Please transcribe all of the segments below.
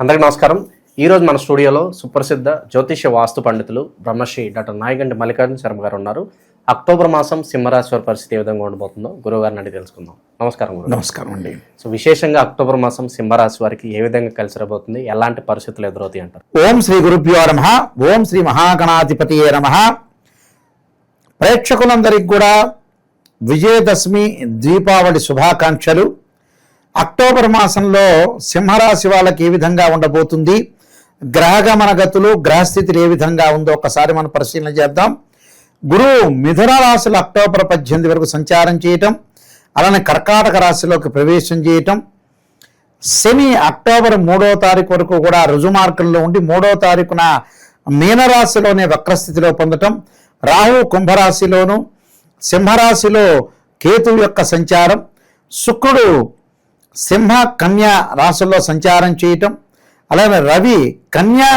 అందరికీ నమస్కారం. ఈరోజు మన స్టూడియోలో సుప్రసిద్ధ జ్యోతిష్య వాస్తు పండితులు బ్రహ్మశ్రీ డాక్టర్ నాయగంటి మల్లికార్జున శర్మ గారు ఉన్నారు. అక్టోబర్ మాసం సింహరాశి వారి పరిస్థితి ఏ విధంగా ఉండబోతుందో గురువు గారిని అడిగి తెలుసుకుందాం. నమస్కారం గురువు. నమస్కారం అండి. సో విశేషంగా అక్టోబర్ మాసం సింహరాశి వారికి ఏ విధంగా కలిసి రాబోతుంది, ఎలాంటి పరిస్థితులు ఎదురవుతాయి అంటారు? ఓం శ్రీ గురుభ్యో నమః. ఓం శ్రీ మహాగణాధిపతియే నమః. ప్రేక్షకులందరికీ కూడా విజయదశమి దీపావళి శుభాకాంక్షలు. అక్టోబర్ మాసంలో సింహరాశి వాళ్ళకి ఏ విధంగా ఉండబోతుంది, గ్రహగమన గతులు గ్రహస్థితులు ఏ విధంగా ఉందో ఒకసారి మనం పరిశీలన చేద్దాం. గురువు మిథున రాశిలో అక్టోబర్ 18 వరకు సంచారం చేయటం, అలానే కర్కాటక రాశిలోకి ప్రవేశం చేయటం, శని అక్టోబర్ 3వ తారీఖు వరకు కూడా రుజుమార్గంలో ఉండి 3వ తారీఖున మీనరాశిలోనే వక్రస్థితిలో పొందటం, రాహు కుంభరాశిలోను సింహరాశిలో కేతువు యొక్క సంచారం, శుక్రుడు సింహ కన్యా రాశుల్లో సంచారం చేయటం, అలానే రవి కన్యా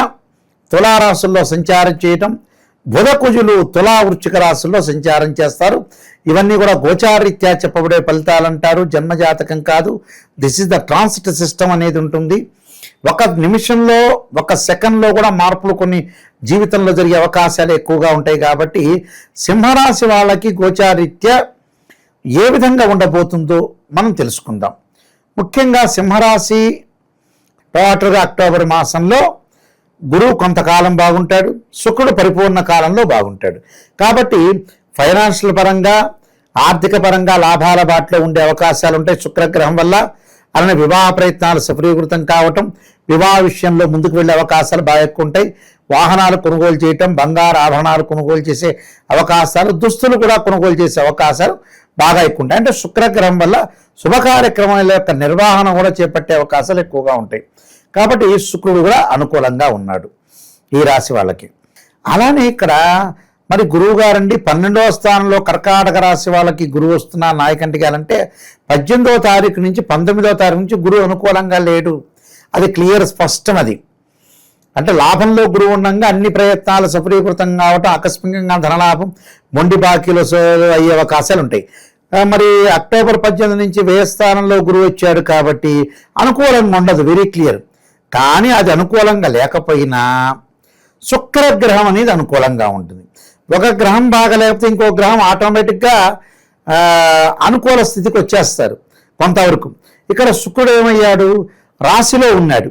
తులారాశుల్లో సంచారం చేయటం, బుధకుజులు తులా వృశ్చిక రాశుల్లో సంచారం చేస్తారు. ఇవన్నీ కూడా గోచారీత్యా చెప్పబడే ఫలితాలు అంటారు, జన్మజాతకం కాదు. This is the transit system అనేది ఉంటుంది. ఒక నిమిషంలో ఒక సెకండ్లో కూడా మార్పులు కొన్ని జీవితంలో జరిగే అవకాశాలు ఎక్కువగా ఉంటాయి. కాబట్టి సింహరాశి వాళ్ళకి గోచారీత్యా ఏ విధంగా ఉండబోతుందో మనం తెలుసుకుందాం. ముఖ్యంగా సింహరాశి టోటల్గా అక్టోబర్ మాసంలో గురువు కొంతకాలం బాగుంటాడు, శుక్రుడు పరిపూర్ణ కాలంలో బాగుంటాడు. కాబట్టి ఫైనాన్షియల్ పరంగా ఆర్థిక పరంగా లాభాల బాటలో ఉండే అవకాశాలు ఉంటాయి శుక్రగ్రహం వల్ల. అలానే వివాహ ప్రయత్నాలు సఫలీకృతం కావటం, వివాహ విషయంలో ముందుకు వెళ్ళే అవకాశాలు బాగా ఎక్కువ ఉంటాయి. వాహనాలు కొనుగోలు చేయటం, బంగారు ఆభరణాలు కొనుగోలు చేసే అవకాశాలు, దుస్తులు కూడా కొనుగోలు చేసే అవకాశాలు బాగా ఎక్కువ ఉంటాయి. అంటే శుక్రగ్రహం వల్ల శుభ కార్యక్రమాల యొక్క నిర్వహణ కూడా చేపట్టే అవకాశాలు ఎక్కువగా ఉంటాయి. కాబట్టి శుక్రుడు కూడా అనుకూలంగా ఉన్నాడు ఈ రాశి వాళ్ళకి. అలానే ఇక్కడ మరి గురువు గారండి 12వ స్థానంలో కర్కాటక రాశి వాళ్ళకి గురువు వస్తున్న నాయకంటి గారంటే 18వ తారీఖు నుంచి 19వ తారీఖు నుంచి గురువు అనుకూలంగా లేడు. అది క్లియర్, స్పష్టం. అది అంటే లాభంలో గురువు ఉండగా అన్ని ప్రయత్నాలు సఫలీకృతం కావటం, ఆకస్మికంగా ధనలాభం, మొండి బాకీలు అయ్యే అవకాశాలు ఉంటాయి. మరి అక్టోబర్ 18 నుంచి వ్యయ స్థానంలో గురువు వచ్చాడు కాబట్టి అనుకూలంగా ఉండదు, వెరీ క్లియర్. కానీ అది అనుకూలంగా లేకపోయినా శుక్రగ్రహం అనేది అనుకూలంగా ఉంటుంది. ఒక గ్రహం బాగలేకపోతే ఇంకో గ్రహం ఆటోమేటిక్గా అనుకూల స్థితికి వచ్చేస్తారు కొంతవరకు. ఇక్కడ శుక్రుడు ఏమయ్యాడు, రాశిలో ఉన్నాడు.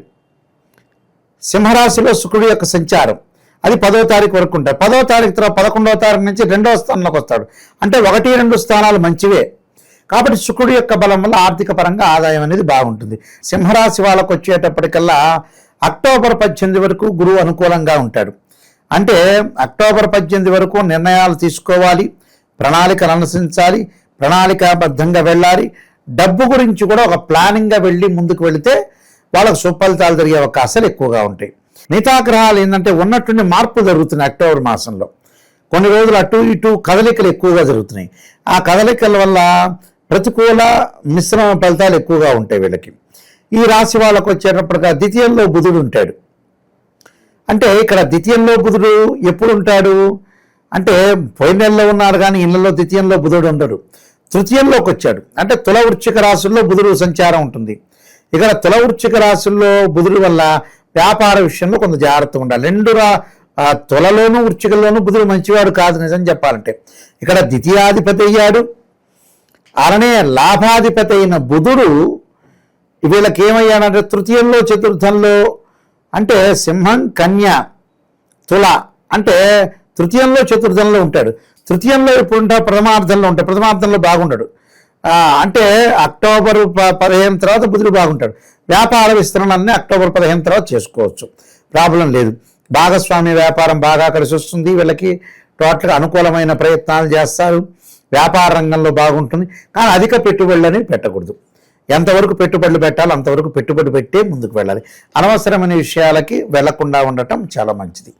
సింహరాశిలో శుక్రుడు యొక్క సంచారం అది 10వ తారీఖు వరకు ఉంటాయి. 10వ తారీఖు తర్వాత 11వ తారీఖు నుంచి 2వ స్థానంలోకి వస్తాడు. అంటే 1, 2 స్థానాలు మంచివే. కాబట్టి శుక్రుడు యొక్క బలం వల్ల ఆర్థిక పరంగా ఆదాయం అనేది బాగుంటుంది. సింహరాశి వాళ్ళకు వచ్చేటప్పటికల్లా అక్టోబర్ 18 వరకు గురువు అనుకూలంగా ఉంటాడు. అంటే అక్టోబర్ 18 వరకు నిర్ణయాలు తీసుకోవాలి, ప్రణాళికలు అనుసరించాలి, ప్రణాళికాబద్ధంగా వెళ్ళాలి. డబ్బు గురించి కూడా ఒక ప్లానింగ్గా వెళ్ళి ముందుకు వెళితే వాళ్ళకు సుఫలితాలు జరిగే అవకాశాలు ఎక్కువగా ఉంటాయి. మిగతా గ్రహాలు ఏంటంటే ఉన్నట్టుండి మార్పు జరుగుతున్నాయి. అక్టోబర్ మాసంలో కొన్ని రోజులు అటు ఇటు కదలికలు ఎక్కువగా జరుగుతున్నాయి. ఆ కదలికల వల్ల ప్రతికూల మిశ్రమ ఫలితాలు ఎక్కువగా ఉంటాయి వీళ్ళకి. ఈ రాశి వాళ్ళకు వచ్చేటప్పటిగా ద్వితీయంలో బుధుడు ఉంటాడు. అంటే ఇక్కడ ద్వితీయంలో బుధుడు ఎప్పుడు ఉంటాడు అంటే పోయిన నెలలో ఉన్నారు, కానీ ఇళ్లలో ద్వితీయంలో బుధుడు ఉండడు. తృతీయంలోకి వచ్చాడు. అంటే తుల వృశ్చిక రాశుల్లో బుధుడు సంచారం ఉంటుంది. ఇక్కడ తుల వృశ్చిక రాశుల్లో బుధుడు వల్ల వ్యాపార విషయంలో కొంత జాగ్రత్త ఉండాలి. తులలోనూ వృశ్చికల్లోనూ బుధుడు మంచివాడు కాదు నిజం చెప్పాలంటే. ఇక్కడ ద్వితీయాధిపతి అయ్యాడు. అలానే లాభాధిపతి అయిన బుధుడు వీళ్ళకి ఏమయ్యాడంటే తృతీయంలో చతుర్థంలో, అంటే సింహం కన్య తుల, అంటే తృతీయంలో చతుర్థంలో ఉంటాడు. తృతీయంలో ఇప్పుడు ఉంటాడు, ప్రథమార్థంలో ఉంటాడు. ప్రథమార్థంలో బాగుంటాడు. అంటే అక్టోబర్ 15 తర్వాత బుధుడు బాగుంటాడు. వ్యాపార విస్తరణలన్నీ అక్టోబర్ 15 తర్వాత చేసుకోవచ్చు, ప్రాబ్లం లేదు. భాగస్వామ్య వ్యాపారం బాగా కలిసి వస్తుంది వీళ్ళకి. టోటల్గా అనుకూలమైన ప్రయత్నాలు చేస్తారు. వ్యాపార రంగంలో బాగుంటుంది. కానీ అధిక పెట్టుబడులని పెట్టకూడదు. ఎంతవరకు పెట్టుబడులు పెట్టాలో అంతవరకు పెట్టుబడి పెట్టే ముందుకు వెళ్ళాలి. అనవసరమైన విషయాలకి వెళ్లకుండా ఉండటం చాలా మంచిది.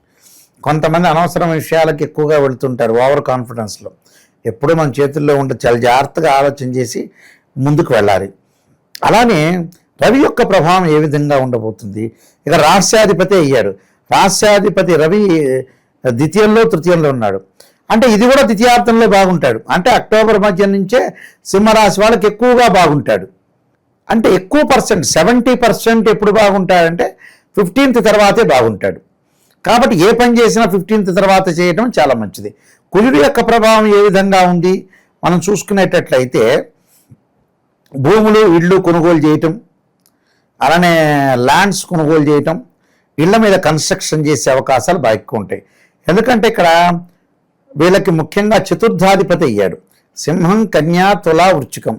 కొంతమంది అనవసరమైన విషయాలకి ఎక్కువగా వెళుతుంటారు ఓవర్ కాన్ఫిడెన్స్లో. ఎప్పుడు మన చేతుల్లో ఉంటే చాలా జాగ్రత్తగా ఆలోచన చేసి ముందుకు వెళ్ళాలి. అలానే రవి యొక్క ప్రభావం ఏ విధంగా ఉండబోతుంది, ఇక రాష్ట్రాధిపతి అయ్యాడు. రాష్ట్రాధిపతి రవి ద్వితీయంలో తృతీయంలో ఉన్నాడు. అంటే ఇది కూడా ద్వితీయార్థంలో బాగుంటాడు. అంటే అక్టోబర్ మధ్య నుంచే సింహరాశి వాళ్ళకి ఎక్కువగా బాగుంటాడు. అంటే ఎక్కువ పర్సెంట్ 70% ఎప్పుడు బాగుంటాడంటే 15th తర్వాతే బాగుంటాడు. కాబట్టి ఏ పని చేసినా 15th తర్వాత చేయడం చాలా మంచిది. కుజుడి యొక్క ప్రభావం ఏ విధంగా ఉంది మనం చూసుకునేటట్లయితే భూములు ఇళ్ళు కొనుగోలు చేయటం, అలానే ల్యాండ్స్ కొనుగోలు చేయటం, ఇళ్ల మీద కన్స్ట్రక్షన్ చేసే అవకాశాలు బాగా ఎక్కువ ఉంటాయి. ఎందుకంటే ఇక్కడ వీళ్ళకి ముఖ్యంగా చతుర్థాధిపతి అయ్యాడు. సింహం, కన్యా, తుల, వృశ్చికం.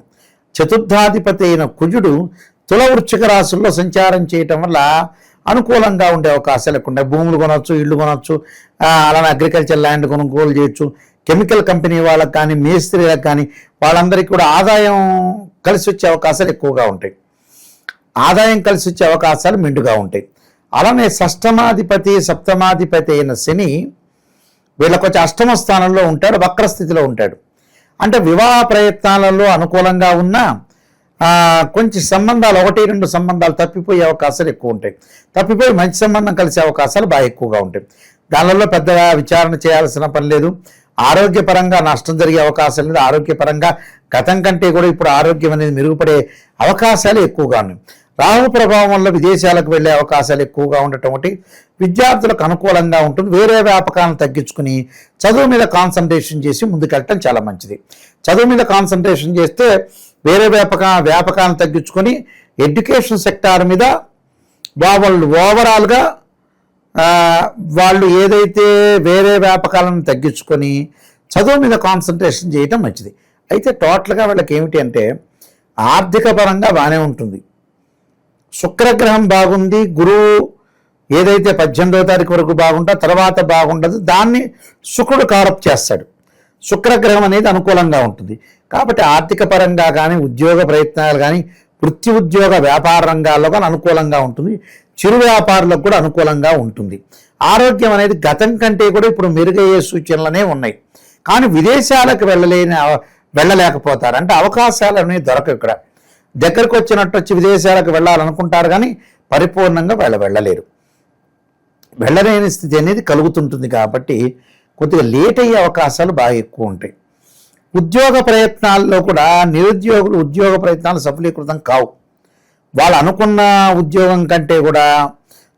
చతుర్థాధిపతి అయిన కుజుడు తుల, వృశ్చిక రాశుల్లో సంచారం చేయటం వల్ల అనుకూలంగా ఉండే అవకాశాలు ఎక్కువ ఉంటాయి. భూములు కొనవచ్చు, ఇళ్ళు కొనవచ్చు, అలానే అగ్రికల్చర్ ల్యాండ్ కొనుగోలు చేయొచ్చు. కెమికల్ కంపెనీ వాళ్ళకి కానీ, మేస్త్రీలకు కానీ వాళ్ళందరికీ కూడా ఆదాయం కలిసి వచ్చే అవకాశాలు ఎక్కువగా ఉంటాయి. ఆదాయం కలిసి వచ్చే అవకాశాలు మెండుగా ఉంటాయి. అలానే షష్టమాధిపతి, సప్తమాధిపతి అయిన శని వీళ్ళకి వచ్చి అష్టమ స్థానంలో ఉంటాడు, వక్రస్థితిలో ఉంటాడు. అంటే వివాహ ప్రయత్నాలలో అనుకూలంగా ఉన్నా కొంచెం సంబంధాలు 1-2 సంబంధాలు తప్పిపోయే అవకాశాలు ఎక్కువ ఉంటాయి. తప్పిపోయి మంచి సంబంధం కలిసే అవకాశాలు బాగా ఎక్కువగా ఉంటాయి. దానిలో పెద్దగా విచారణ చేయాల్సిన పని లేదు. ఆరోగ్యపరంగా నష్టం జరిగే అవకాశం లేదు. ఆరోగ్యపరంగా గతం కంటే కూడా ఇప్పుడు ఆరోగ్యం అనేది మెరుగుపడే అవకాశాలు ఎక్కువగా ఉన్నాయి. రాహు ప్రభావం వల్ల విదేశాలకు వెళ్ళే అవకాశాలు ఎక్కువగా ఉండటం ఒకటి. విద్యార్థులకు అనుకూలంగా ఉంటుంది. వేరే వ్యాపకాలను తగ్గించుకుని చదువు మీద కాన్సన్ట్రేషన్ చేసి ముందుకెళ్ళటం చాలా మంచిది. చదువు మీద కాన్సన్ట్రేషన్ చేస్తే వేరే వ్యాపకాలను తగ్గించుకొని ఎడ్యుకేషన్ సెక్టార్ మీద వాళ్ళు ఓవరాల్గా వాళ్ళు ఏదైతే వేరే వ్యాపకాలను తగ్గించుకొని చదువు మీద కాన్సన్ట్రేషన్ చేయటం మంచిది. అయితే టోటల్గా వాళ్ళకి ఏమిటి అంటే ఆర్థిక పరంగా బాగానే ఉంటుంది. శుక్రగ్రహం బాగుంది. గురువు ఏదైతే 18వ తారీఖు వరకు బాగుంటా తర్వాత బాగుండదు, దాన్ని శుక్రుడు కారప్ చేస్తాడు. శుక్రగ్రహం అనేది అనుకూలంగా ఉంటుంది. కాబట్టి ఆర్థిక పరంగా కానీ, ఉద్యోగ ప్రయత్నాలు కానీ, వృత్తి ఉద్యోగ వ్యాపార రంగాల్లో కానీ అనుకూలంగా ఉంటుంది. చిరు వ్యాపారులకు కూడా అనుకూలంగా ఉంటుంది. ఆరోగ్యం అనేది గతం కంటే కూడా ఇప్పుడు మెరుగయ్యే సూచనలనే ఉన్నాయి. కానీ విదేశాలకు వెళ్ళలేకపోతారు. అంటే అవకాశాలు అనేవి దొరకవు. ఇక్కడ దగ్గరకు వచ్చినట్టు వచ్చి విదేశాలకు వెళ్ళాలనుకుంటారు కానీ పరిపూర్ణంగా వెళ్ళలేరు. వెళ్ళలేని స్థితి అనేది కలుగుతుంటుంది. కాబట్టి కొద్దిగా లేట్ అయ్యే అవకాశాలు బాగా ఎక్కువ ఉంటాయి. ఉద్యోగ ప్రయత్నాల్లో కూడా నిరుద్యోగులు ఉద్యోగ ప్రయత్నాలు సఫలీకృతం కావు. వాళ్ళు అనుకున్న ఉద్యోగం కంటే కూడా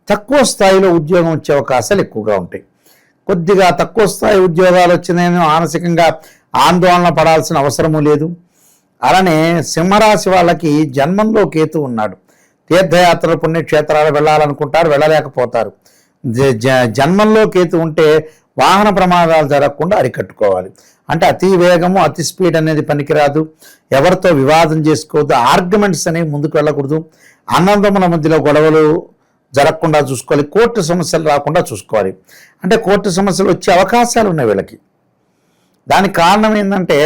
తక్కువ స్థాయిలో ఉద్యోగం వచ్చే అవకాశాలు ఎక్కువగా ఉంటాయి. కొద్దిగా తక్కువ స్థాయి ఉద్యోగాలు వచ్చినాయని మానసికంగా ఆందోళన పడాల్సిన అవసరము లేదు. అలానే సింహరాశి వాళ్ళకి జన్మంలో కేతు ఉన్నాడు. తీర్థయాత్రలు, పుణ్యక్షేత్రాలు వెళ్ళాలనుకుంటారు, వెళ్ళలేకపోతారు. జన్మంలో కేతు ఉంటే వాహన ప్రమాదాలు జరగకుండా అరికట్టుకోవాలి. అంటే అతి వేగము, అతి స్పీడ్ అనేది పనికిరాదు. ఎవరితో వివాదం చేసుకోవద్దు. ఆర్గ్యుమెంట్స్ అనేవి ముందుకు వెళ్ళకూడదు. అన్నదమ్ముల మధ్యలో గొడవలు జరగకుండా చూసుకోవాలి. కోర్టు సమస్యలు రాకుండా చూసుకోవాలి. అంటే కోర్టు సమస్యలు వచ్చే అవకాశాలు ఉన్నాయి వీళ్ళకి. దానికి కారణం ఏంటంటే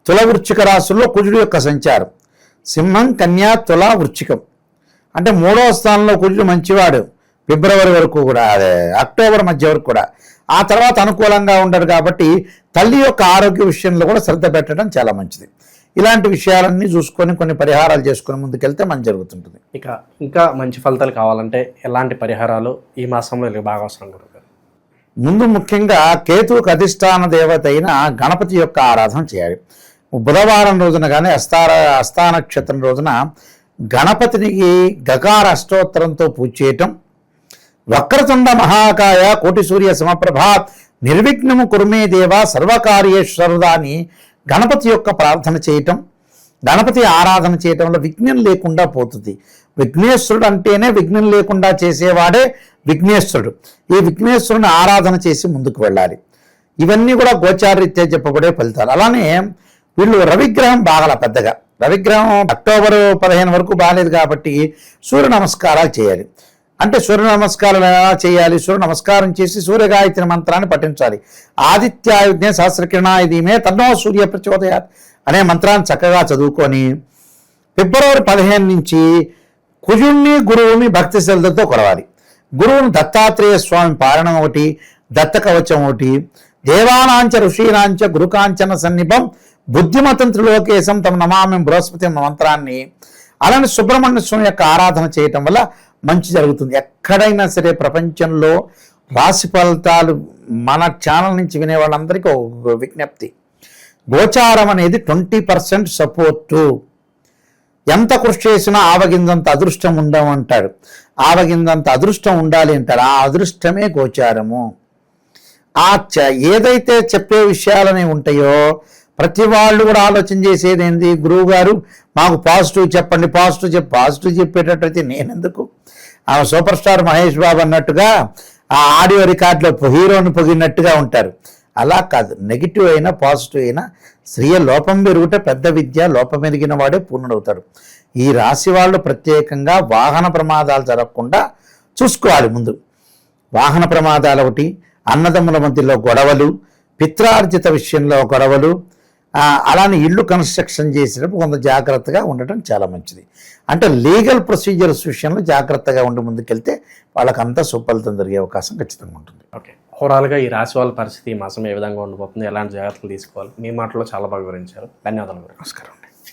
తుల, వృశ్చిక రాశుల్లో కుజుడు యొక్క సంచారం. సింహం, కన్యా, తుల, వృశ్చికం. అంటే 3వ స్థానంలో కుజుడు మంచివాడు ఫిబ్రవరి వరకు కూడా, అదే అక్టోబర్ మధ్య వరకు కూడా. ఆ తర్వాత అనుకూలంగా ఉండరు. కాబట్టి తల్లి యొక్క ఆరోగ్య విషయంలో కూడా శ్రద్ధ పెట్టడం చాలా మంచిది. ఇలాంటి విషయాలన్నీ చూసుకొని కొన్ని పరిహారాలు చేసుకొని ముందుకెళ్తే మంచి జరుగుతుంటుంది. ఇక ఇంకా మంచి ఫలితాలు కావాలంటే ఎలాంటి పరిహారాలు ఈ మాసంలో బాగా అవసరం గురుగారు? ముందు ముఖ్యంగా కేతువుకు అధిష్టాన దేవత అయిన గణపతి యొక్క ఆరాధన చేయాలి. బుధవారం రోజున కానీ హస్తా నక్షత్రం రోజున గణపతినికి గకార అష్టోత్తరంతో పూజ చేయటం, వక్రతుండ మహాకాయ కోటి సూర్య సమప్రభ నిర్విఘ్నము కురుమే దేవ సర్వకార్యేశ్వరుడా అని గణపతి యొక్క ప్రార్థన చేయటం, గణపతి ఆరాధన చేయటం వల్ల విఘ్నం లేకుండా పోతుంది. విఘ్నేశ్వరుడు అంటేనే విఘ్నం లేకుండా చేసేవాడే విఘ్నేశ్వరుడు. ఈ విఘ్నేశ్వరుని ఆరాధన చేసి ముందుకు వెళ్ళాలి. ఇవన్నీ కూడా గోచారరీత్యా చెప్పబడే ఫలితాలు. అలానే వీళ్ళు రవిగ్రహం బాగా పెద్దగా, రవిగ్రహం అక్టోబర్ 15 వరకు బాగాలేదు కాబట్టి సూర్య నమస్కారాలు చేయాలి. అంటే సూర్య నమస్కారాలు ఎలా చేయాలి? సూర్య నమస్కారం చేసి సూర్యగాయత్రి మంత్రాన్ని పఠించాలి. ఆదిత్యాయుజ్ఞ సహస్రకిరణాయ ధీమే తన్నో సూర్య ప్రచోదయాత్ అనే మంత్రాన్ని చక్కగా చదువుకొని ఫిబ్రవరి 15 నుంచి కుజుణ్ణి, గురువుని భక్తి శ్రద్ధతో కొలవాలి. గురువుని దత్తాత్రేయ స్వామి పారణం ఒకటి, దత్త కవచం ఒకటి, దేవానాంచ ఋషీనాంచ గురుకాంచన సన్నిభం బుద్ధిమతం త్రిలోకేశం తమ నమామి బృహస్పతి మంత్రాన్ని, అలానే సుబ్రహ్మణ్య స్వామి యొక్క ఆరాధన చేయటం వల్ల మంచి జరుగుతుంది. ఎక్కడైనా సరే ప్రపంచంలో రాశి ఫలితాలు మన ఛానల్ నుంచి వినే వాళ్ళందరికీ ఒక విజ్ఞప్తి, గోచారం అనేది 20% సపోర్టు. ఎంత కృషి చేసినా ఆవగిందంత అదృష్టం ఉండమంటాడు. ఆవగిందంత అదృష్టం ఉండాలి అంటాడు. ఆ అదృష్టమే గోచారము. ఏదైతే చెప్పే విషయాలని ఉంటాయో ప్రతి వాళ్ళు కూడా ఆలోచన చేసేది ఏంది, గురువు గారు మాకు పాజిటివ్ చెప్పండి, పాజిటివ్ చెప్పేటట్టయితే నేనెందుకు, ఆమె సూపర్ స్టార్ మహేష్ బాబు అన్నట్టుగా ఆ ఆడియో రికార్డులో హీరోని పొగినట్టుగా ఉంటారు. అలా కాదు, నెగిటివ్ అయినా పాజిటివ్ అయినా స్త్రీయ లోపం పెరుగుటే పెద్ద విద్య, లోపం ఎదిగిన వాడే పూర్ణుడవుతాడు. ఈ రాశి వాళ్ళు ప్రత్యేకంగా వాహన ప్రమాదాలు జరగకుండా చూసుకోవాలి. ముందు వాహన ప్రమాదాలు ఒకటి, అన్నదమ్ముల మధ్యలో గొడవలు, పిత్రార్జిత విషయంలో గొడవలు, అలానే ఇల్లు కన్స్ట్రక్షన్ చేసేటప్పుడు కొంత జాగ్రత్తగా ఉండటం చాలా మంచిది. అంటే లీగల్ ప్రొసీజర్స్ విషయంలో జాగ్రత్తగా ఉండి ముందుకెళ్తే వాళ్ళకంతా సుఫలితం జరిగే అవకాశం ఖచ్చితంగా ఉంటుంది. ఓకే, ఓవరాల్గా ఈ రాశి వాళ్ళ పరిస్థితి ఈ మాసం ఏ విధంగా ఉండబోతుంది, ఎలాంటి జాగ్రత్తలు తీసుకోవాలి, మీ మాటలో చాలా బాగా వివరించారు. ధన్యవాదాలు. నమస్కారం.